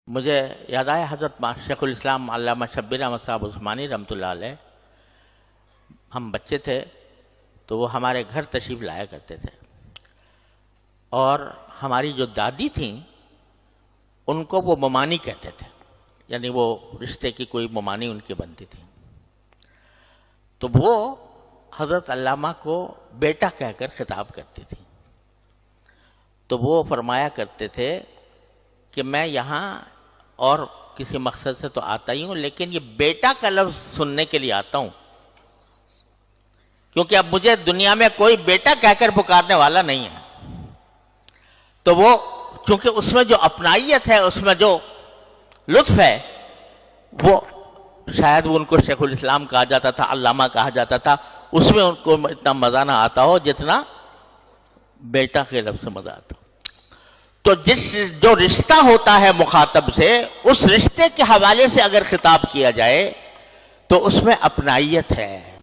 مجھے یاد آیا حضرت شیخ الاسلام علامہ شبیر احمد صاحب عثمانی رحمۃ اللہ علیہ، ہم بچے تھے تو وہ ہمارے گھر تشریف لایا کرتے تھے، اور ہماری جو دادی تھیں ان کو وہ ممانی کہتے تھے، یعنی وہ رشتے کی کوئی ممانی ان کی بنتی تھی، تو وہ حضرت علامہ کو بیٹا کہہ کر خطاب کرتی تھی۔ تو وہ فرمایا کرتے تھے کہ میں یہاں اور کسی مقصد سے تو آتا ہی ہوں، لیکن یہ بیٹا کا لفظ سننے کے لیے آتا ہوں، کیونکہ اب مجھے دنیا میں کوئی بیٹا کہہ کر پکارنے والا نہیں ہے۔ تو وہ چونکہ اس میں جو اپنائیت ہے، اس میں جو لطف ہے، وہ شاید ان کو شیخ الاسلام کہا جاتا تھا، علامہ کہا جاتا تھا، اس میں ان کو اتنا مزہ نہ آتا ہو جتنا بیٹا کے لفظ سے مزہ آتا ہو۔ تو جو رشتہ ہوتا ہے مخاطب سے، اس رشتے کے حوالے سے اگر خطاب کیا جائے تو اس میں اپنائیت ہے،